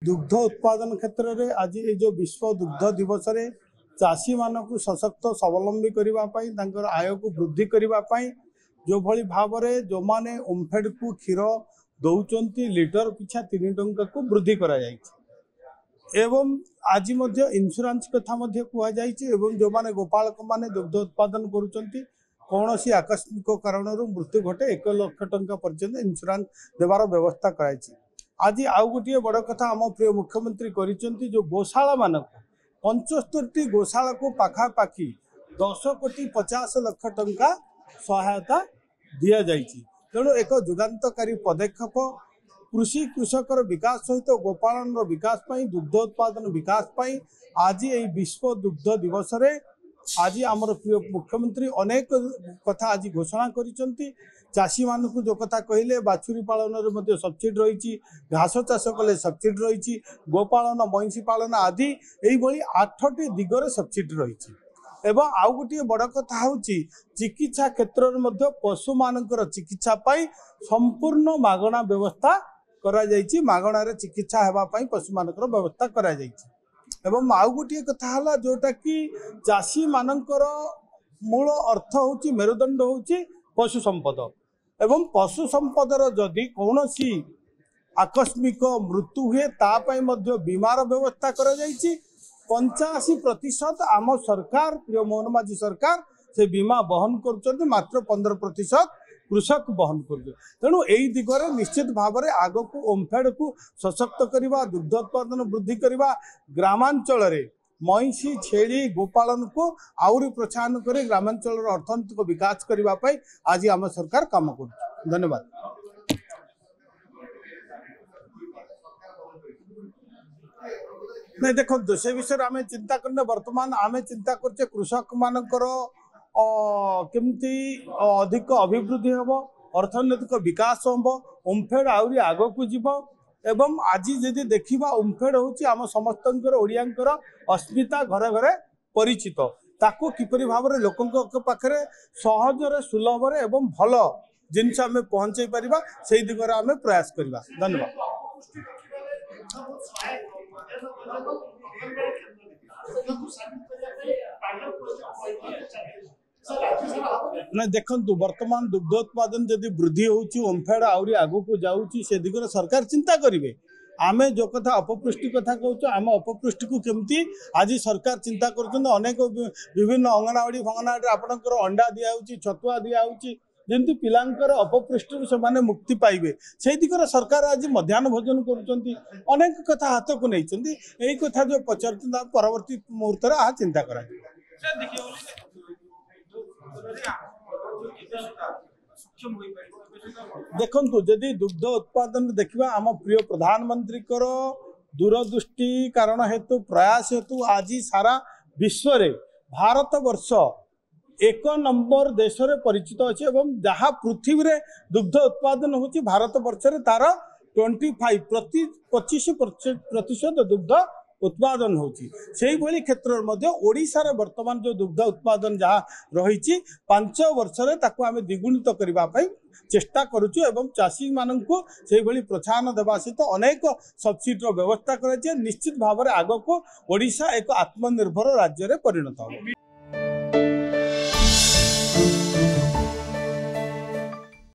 दुग्ध उत्पादन क्षेत्र में आज ये जो विश्व दुग्ध दिवस रे चाषी मानक सशक्त स्वावलंबी करने आय को वृद्धि करने जो भली भाव में जो माने ओमफेड को क्षीर दौरान लिटर पिछा 3 टंका को वृद्धि करा एवं आज इंश्योरेंस कथा कहु जो माने गोपालक माने दुग्ध उत्पादन करुँच कौन सी आकस्मिक कारण मृत्यु घटे 1 लाख टंका पर्यंत इंश्योरेंस देवार व्यवस्था कराई। आज आउ गोटे बड़ कथा आम प्रिय मुख्यमंत्री करिसेंती जो गोशाला मानक 75टी गोशाला को पाखापाखी 10,50 लाख टंका सहायता दिया जाइछि। तेणु एक जुगान्तकारी पदक्षेप कृषि कृषकर विकास सहित गोपालन विकास पाई दुग्ध उत्पादन विकास पाई आज ये विश्व दुग्ध दिवस रे आज आमर प्रिय मुख्यमंत्री अनेक कथा आज घोषणा करिसेंती। चाषी मानक जो कथा कहले बाछुरी पालन सब्सिडी रही, घास चाष कले सब्सिडी रही, गोपालन महिषी पालन आदि यही 8टी दिगरे सब्सिडी रही। एवं आउ गोटे बड़ कथा हूँ चिकित्सा क्षेत्र में पशु मानकर चिकित्सा पाई संपूर्ण मागणा व्यवस्था करा जाइछि। मागणार चिकित्सा हेबापई पशु मानकर व्यवस्था करा जाइछि। एवं आउ गोटे कथा हला जोटा कि चाषी मानकर मूल अर्थ हूँ मेरुदंड हूँ पशु संपद एवं पशु संपदर जदि कौन सी आकस्मिक मृत्यु हुए तापाई मध्य बीमार व्यवस्था करा जाइछि। 85% आम सरकार प्रिय मोहन माझी सरकार से बीमा बहन कर मात्र 15% कृषक बहन कर। तेणु यही दिगरे निश्चित भाव में आग को ओमफेड को सशक्त करवा दुग्ध उत्पादन वृद्धि करवा ग्रामांचल महिषी छेली गोपालन को आउरी प्रोत्साहन कर ग्रामांचल अर्थनैतिक विकास करने आज आम सरकार काम कर। धन्यवाद। नहीं देखो से विषय आम चिंता करने वर्तमान आम चिंता करछे कृषक मानकर केमती अधिक अभिवृद्धि हम अर्थनैतिक विकास हम ओमफेड आहरी आग को जीव एवं आज जदि देखा ओमफेड हूँ आम समस्त ओडियांकर अस्मिता घरे घरे परिचित ताको किपरि भाव में लोकों पाखे सहजरे सुलभरे एवं भल जिनस आम पहुँचे पारिबा से दिगरे आम प्रयास करवा। धन्यवाद। नहीं देखु वर्तमान दुग्ध उत्पादन जदि वृद्धि होची ओमफेड आहरी आगू को जाऊँगी से दिगरे सरकार चिंता करेंगे। आम जो कथा अपपुष्टि कथा कहूँ आम अपपुष्टि को केमती आज सरकार चिंता कर अनेक विभिन्न अंगनवाड़ी फंगनवाड़ी आपणकर अंडा दिखाई छतुआ दिखाई जमी पिलांकर अपपृष्टि से माने मुक्ति पाइबे से दिगरे सरकार आज मध्याह्न भोजन करुँच अनेक कथा हाथ को नहीं यही कथा जो पचार परवर्ती मुहूर्त आ चिंता करा। देखु जदि दुग्ध उत्पादन देखा आम प्रिय प्रधानमंत्री दूरदृष्टि कारण हेतु प्रयास हेतु आज सारा विश्व रे भारत वर्ष 1 नंबर देश रे परिचित अच्छे एवं जहाँ पृथ्वी रे दुग्ध उत्पादन होची भारत वर्ष रे तार 25% दुग्ध उत्पादन होची। सेही भली क्षेत्र में ओडिशा रे वर्तमान जो दुग्ध उत्पादन जहाँ रही 5 वर्ष रे ताकू आमे द्विगुणित करबा पई चेष्टा करूछु एवं चाषी मानन को सेही भली प्रोत्साहन देबा सहित अनेक सब्सिडी रो व्यवस्था कराई। निश्चित भाव में आग को ओडिशा एक आत्मनिर्भर राज्य रे परिणत हो।